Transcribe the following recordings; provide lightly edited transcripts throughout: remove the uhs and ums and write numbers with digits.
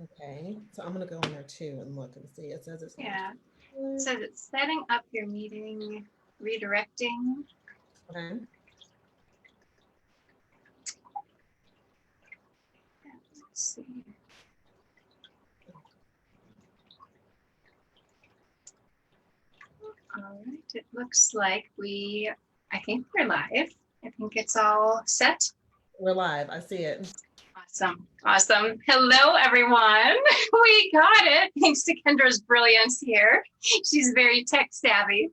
Okay, so I'm gonna go in there too and look and see. It says it's gonna Yeah. do So it's setting up your meeting, redirecting. it. Okay. Let's see. All right. It looks like I think we're live. I think it's all set. We're live. I see it. Awesome. Awesome. Hello, everyone. We got it. Thanks to Kendra's brilliance here. She's very tech savvy.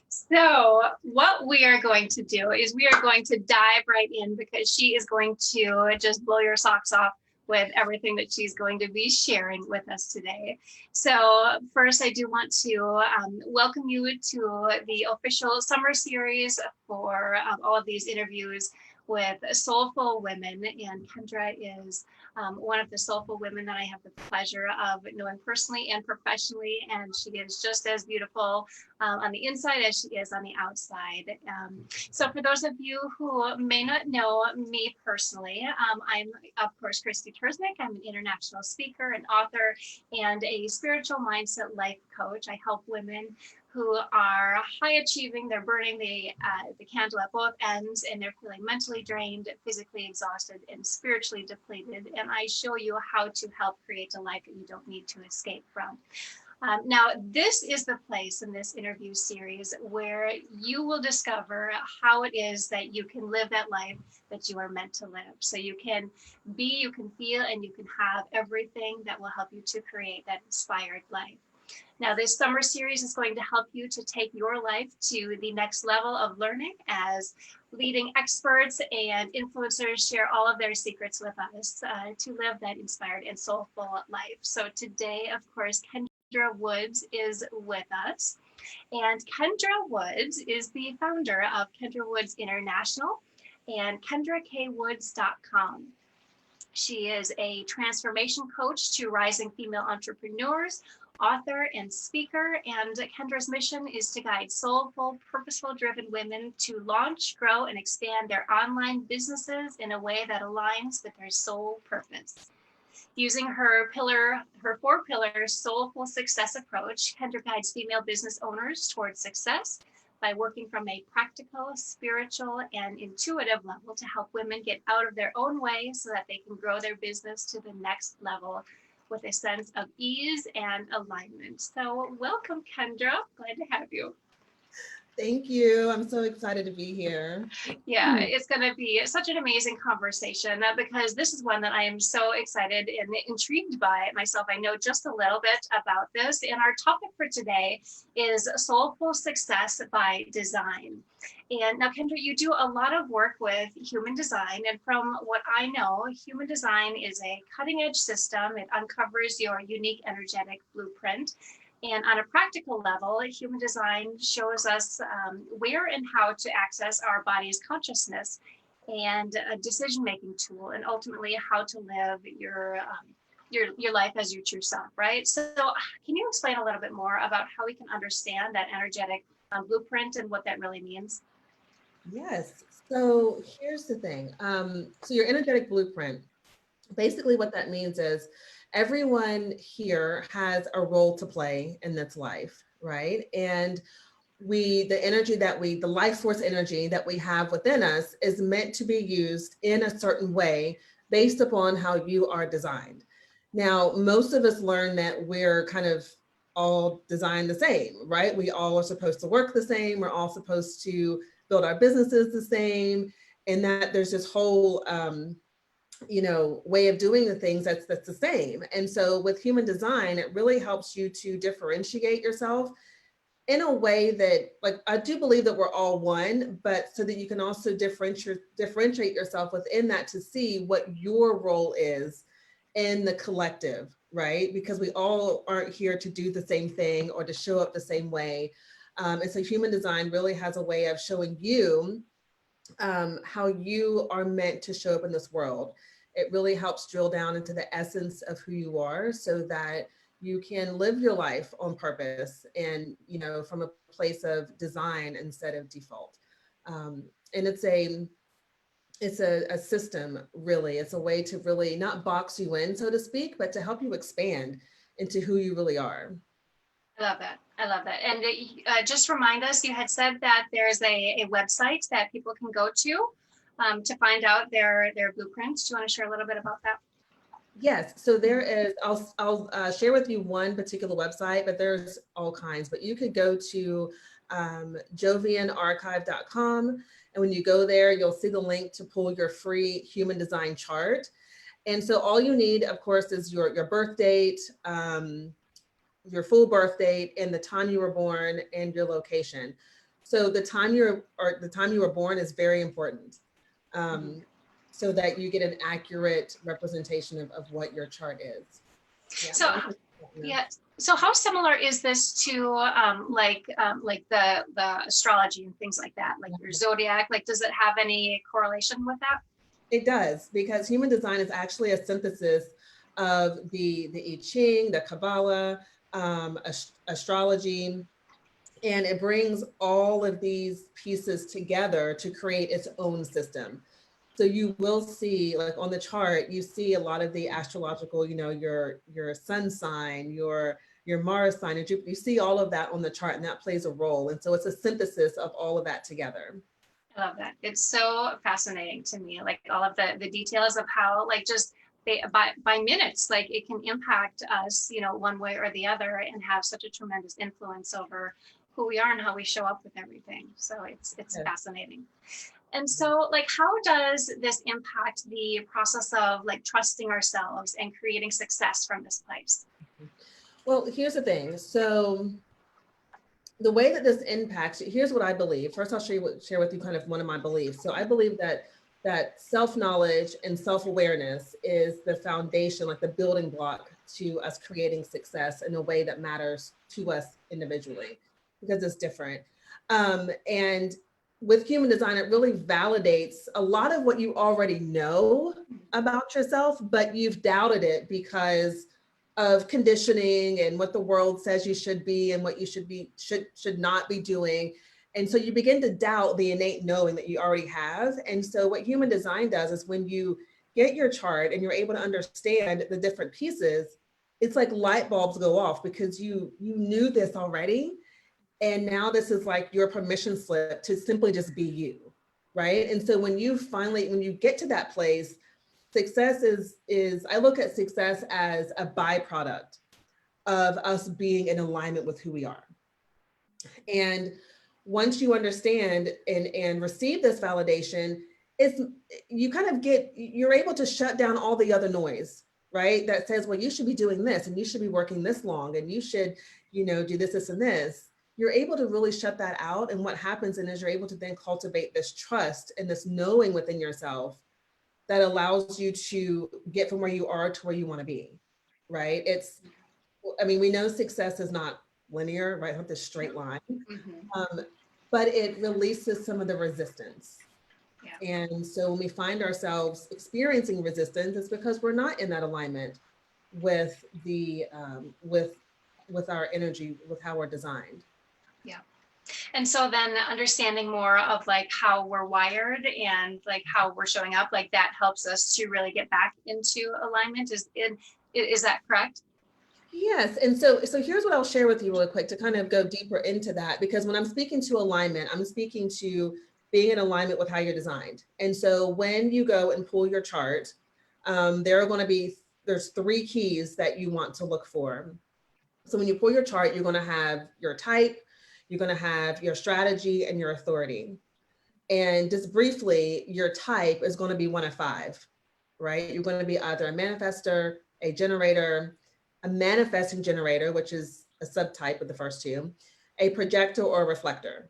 So, what we are going to do is we are going to dive right in because she is going to just blow your socks off with everything that she's going to be sharing with us today. So, first, I do want to welcome you to the official summer series for all of these interviews with Soulful Women. And Kendra is one of the soulful women that I have the pleasure of knowing personally and professionally. And she is just as beautiful on the inside as she is on the outside. So for those of you who may not know me personally, I'm of course Krysti Turznik. I'm an international speaker, an author, and a spiritual mindset life coach. I help women who are high achieving, they're burning the candle at both ends, and they're feeling mentally drained, physically exhausted, and spiritually depleted. And I show you how to help create a life that you don't need to escape from. Now, this is the place in this interview series where you will discover how it is that you can live that life that you are meant to live. So you can be, you can feel, and you can have everything that will help you to create that inspired life. Now, this summer series is going to help you to take your life to the next level of learning as leading experts and influencers share all of their secrets with us to live that inspired and soulful life. So today, of course, Kendra Woods is with us. And Kendra Woods is the founder of Kendra Woods International and KendraKWoods.com. She is a transformation coach to rising female entrepreneurs, author, and speaker. And Kendra's mission is to guide soulful, purposeful driven women to launch, grow, and expand their online businesses in a way that aligns with their soul purpose. Using her 4 pillar soulful success approach, Kendra guides female business owners towards success by working from a practical, spiritual, and intuitive level to help women get out of their own way so that they can grow their business to the next level with a sense of ease and alignment. So, welcome, Kendra. Glad to have you. Thank you. I'm so excited to be here. Yeah, it's going to be such an amazing conversation because this is one that I am so excited and intrigued by myself. I know just a little bit about this. And our topic for today is soulful success by design. And now, Kendra, you do a lot of work with human design. And from what I know, human design is a cutting edge system. It uncovers your unique energetic blueprint. And on a practical level, human design shows us where and how to access our body's consciousness and a decision-making tool, and ultimately how to live your life as your true self, right? So can you explain a little bit more about how we can understand that energetic blueprint and what that really means? Yes. So here's the thing. So your energetic blueprint, basically what that means is everyone here has a role to play in this life, right? And the energy that the life force energy that we have within us is meant to be used in a certain way based upon how you are designed. Now, most of us learn that we're kind of all designed the same, right? We all are supposed to work the same. We're all supposed to build our businesses the same. And that there's this whole, way of doing the things that's the same. And so with human design, it really helps you to differentiate yourself in a way that, like, I do believe that we're all one, but so that you can also differentiate yourself within that to see what your role is in the collective, right? Because we all aren't here to do the same thing or to show up the same way. And so human design really has a way of showing you how you are meant to show up in this world. It really helps drill down into the essence of who you are so that you can live your life on purpose and, from a place of design instead of default. And it's a system, really. It's a way to really not box you in, so to speak, but to help you expand into who you really are. I love that. I love that. And just remind us, you had said that there's a website that people can go to find out their blueprints. Do you want to share a little bit about that? Yes, so there is, I'll share with you one particular website, but there's all kinds, but you could go to jovianarchive.com. And when you go there, you'll see the link to pull your free human design chart. And so all you need, of course, is your birth date, your full birth date, and the time you were born, and your location. So the time you were born is very important. Um, so that you get an accurate representation of what your chart is. Yeah. So, yeah. So how similar is this to like the astrology and things like that, like your zodiac? Like, does it have any correlation with that? It does, because human design is actually a synthesis of the I Ching, the Kabbalah, astrology, and it brings all of these pieces together to create its own system. So you will see, like on the chart, you see a lot of the astrological, your sun sign, your Mars sign, and Jupiter. You see all of that on the chart, and that plays a role. And so it's a synthesis of all of that together. I love that. It's so fascinating to me, like all of the details of how, like, just by minutes, like it can impact us, one way or the other, and have such a tremendous influence over who we are and how we show up with everything. So it's fascinating. And so, like, how does this impact the process of like trusting ourselves and creating success from this place? Well, here's the thing. So the way that this impacts, here's what I believe. First, I'll share with you kind of one of my beliefs. So I believe that self-knowledge and self-awareness is the foundation, like the building block to us creating success in a way that matters to us individually, because it's different. And with human design, it really validates a lot of what you already know about yourself, but you've doubted it because of conditioning and what the world says you should be and what you should not be doing. And so you begin to doubt the innate knowing that you already have. And so what human design does is when you get your chart and you're able to understand the different pieces, it's like light bulbs go off because you knew this already. And now this is like your permission slip to simply just be you, right? And so when you get to that place, success is I look at success as a byproduct of us being in alignment with who we are. And once you understand and receive this validation, you're able to shut down all the other noise, right? That says, well, you should be doing this and you should be working this long and you should, do this and this. You're able to really shut that out. And what happens is you're able to then cultivate this trust and this knowing within yourself that allows you to get from where you are to where you want to be, right? We know success is not linear, right? Not this straight line, but it releases some of the resistance. Yeah. And so when we find ourselves experiencing resistance, it's because we're not in that alignment with with our energy, with how we're designed. Yeah. And so then understanding more of like how we're wired and like how we're showing up, like that helps us to really get back into alignment. Is that correct? Yes. And so here's what I'll share with you really quick to kind of go deeper into that, because when I'm speaking to alignment, I'm speaking to being in alignment with how you're designed. And so when you go and pull your chart, there's 3 keys that you want to look for. So when you pull your chart, you're going to have your type, you're going to have your strategy, and your authority. And just briefly, your type is going to be 1 of 5, right? You're going to be either a manifestor, a generator, a manifesting generator, which is a subtype of the first 2, a projector, or a reflector.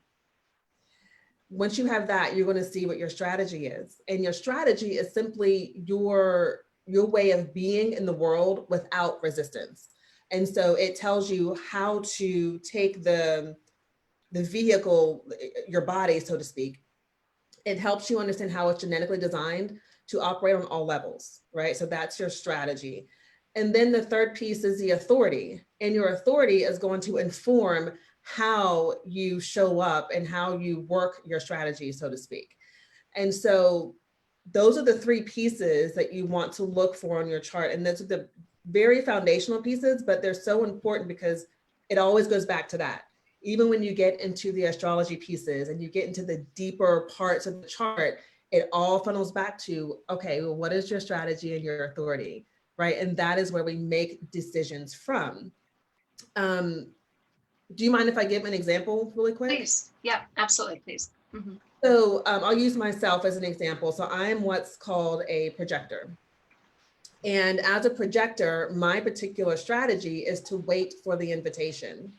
Once you have that, you're going to see what your strategy is. And your strategy is simply your way of being in the world without resistance. And so it tells you how to take the vehicle, your body, so to speak. It helps you understand how it's genetically designed to operate on all levels, right? So that's your strategy. And then the third piece is the authority. And your authority is going to inform how you show up and how you work your strategy, so to speak. And so those are the three pieces that you want to look for on your chart. And those are the very foundational pieces, but they're so important because it always goes back to that. Even when you get into the astrology pieces and you get into the deeper parts of the chart, it all funnels back to, okay, well, what is your strategy and your authority, right? And that is where we make decisions from. Do you mind if I give an example really quick? Please. Yeah, absolutely. Please. So I'll use myself as an example. So I'm what's called a projector. And as a projector, my particular strategy is to wait for the invitation.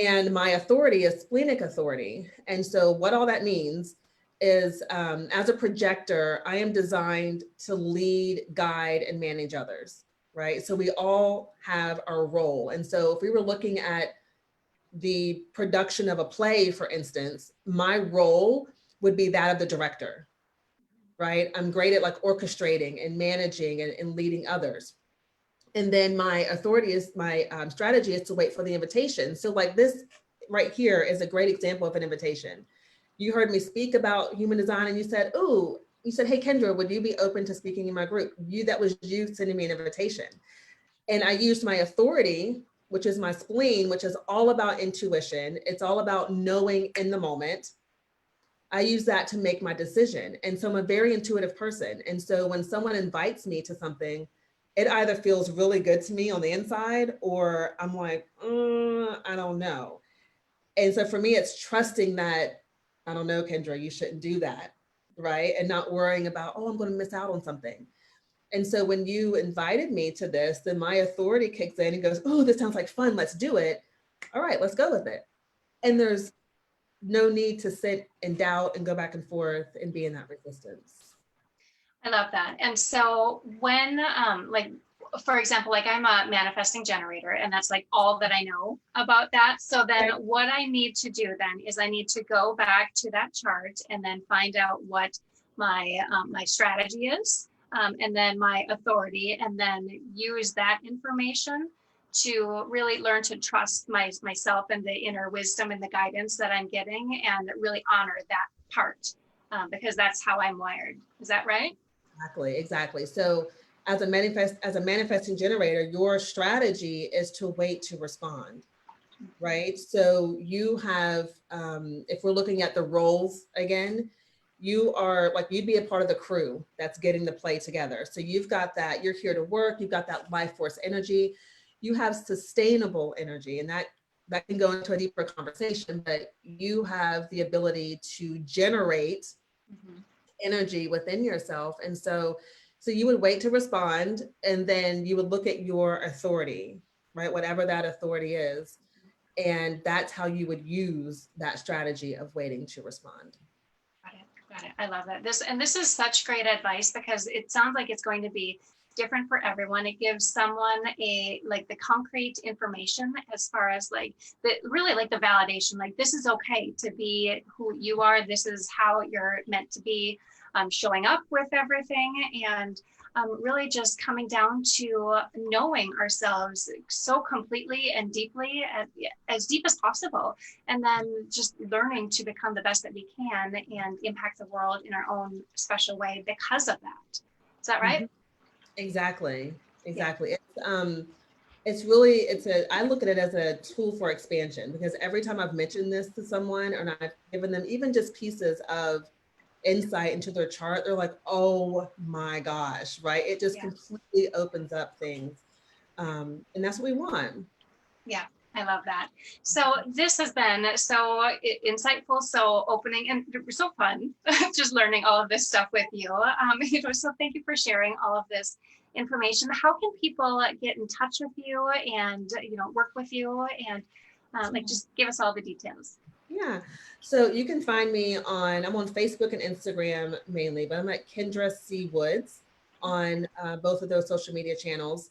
And my authority is splenic authority. And so what all that means is as a projector, I am designed to lead, guide, and manage others, right? So we all have our role. And so if we were looking at the production of a play, for instance, my role would be that of the director, right? I'm great at like orchestrating and managing and leading others. And then my authority is my strategy is to wait for the invitation. So like this right here is a great example of an invitation. You heard me speak about human design and you said, oh, you said, hey, Kendra, would you be open to speaking in my group? That was you sending me an invitation. And I used my authority, which is my spleen, which is all about intuition. It's all about knowing in the moment. I use that to make my decision. And so I'm a very intuitive person. And so when someone invites me to something, it either feels really good to me on the inside or I'm like, I don't know. And so for me, it's trusting that, I don't know, Kendra, you shouldn't do that, right? And not worrying about, oh, I'm going to miss out on something. And so when you invited me to this, then my authority kicks in and goes, oh, this sounds like fun. Let's do it. All right, let's go with it. And there's no need to sit in doubt and go back and forth and be in that resistance. I love that. And so when, like, for example, like I'm a manifesting generator and that's like all that I know about that. So then what I need to do then is I need to go back to that chart and then find out what my, my strategy is, and then my authority, and then use that information to really learn to trust myself and the inner wisdom and the guidance that I'm getting and really honor that part, because that's how I'm wired. Is that right? Exactly. So as a manifesting generator, your strategy is to wait to respond, right? So you have, if we're looking at the roles again, you are like, you'd be a part of the crew that's getting the play together. So you've got that, you're here to work, you've got that life force energy, you have sustainable energy, and that can go into a deeper conversation, but you have the ability to generate energy within yourself. And so you would wait to respond, and then you would look at your authority, right? Whatever that authority is. And that's how you would use that strategy of waiting to respond. Got it. I love that. This is such great advice because it sounds like it's going to be different for everyone. It gives someone the concrete information as far as like the validation, like this is okay to be who you are. This is how you're meant to be, showing up with everything, and really just coming down to knowing ourselves so completely and deeply, as deep as possible, and then just learning to become the best that we can and impact the world in our own special way because of that. Is that right? Mm-hmm. Exactly. Yeah. I look at it as a tool for expansion, because every time I've mentioned this to someone and I've given them even just pieces of insight into their chart, they're like, oh my gosh, right? It just completely opens up things. And that's what we want. Yeah, I love that. So this has been so insightful, so opening, and so fun, just learning all of this stuff with you. So thank you for sharing all of this information. How can people get in touch with you and work with you, and just give us all the details? Yeah. So you can find me I'm on Facebook and Instagram mainly, but I'm at Kendra C. Woods on both of those social media channels.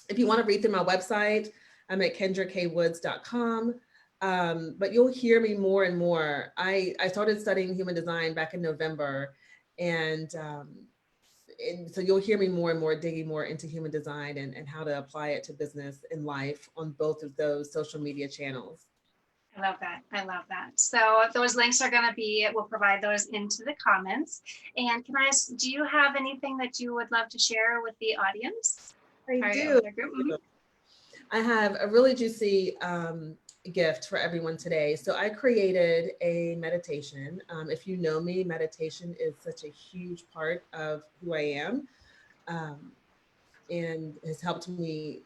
If you want to read through my website, I'm at kendrakWoods.com. But you'll hear me more and more. I started studying human design back in November, and so you'll hear me more and more digging more into human design and how to apply it to business and life on both of those social media channels. I love that. I love that. So those links are going to be, we'll provide those into the comments. And can I ask, do you have anything that you would love to share with the audience? I Or do. with our group? Mhm. I have a really juicy gift for everyone today. So I created a meditation. If you know me, meditation is such a huge part of who I am, um, and has helped me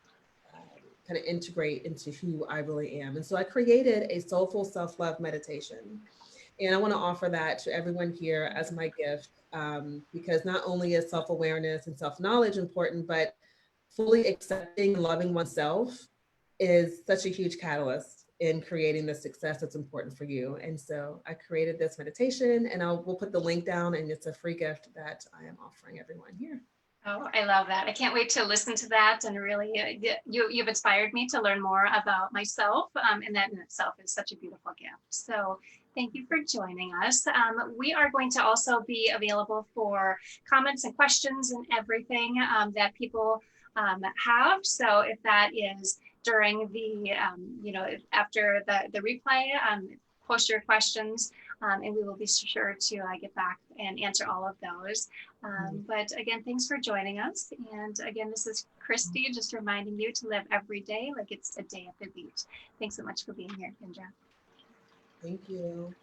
kind of integrate into who I really am. And so I created a soulful self-love meditation. And I want to offer that to everyone here as my gift, because not only is self-awareness and self-knowledge important, but fully accepting and loving oneself is such a huge catalyst in creating the success that's important for you. And so I created this meditation, and we'll put the link down, and it's a free gift that I am offering everyone here. Oh, I love that. I can't wait to listen to that. And really, you've inspired me to learn more about myself. And that in itself is such a beautiful gift. So thank you for joining us. We are going to also be available for comments and questions and everything that people have. So if that is during the, after the replay, post your questions. And we will be sure to get back and answer all of those. But again, thanks for joining us. And again, this is Krysti, just reminding you to live every day like it's a day at the beach. Thanks so much for being here, Kendra. Thank you.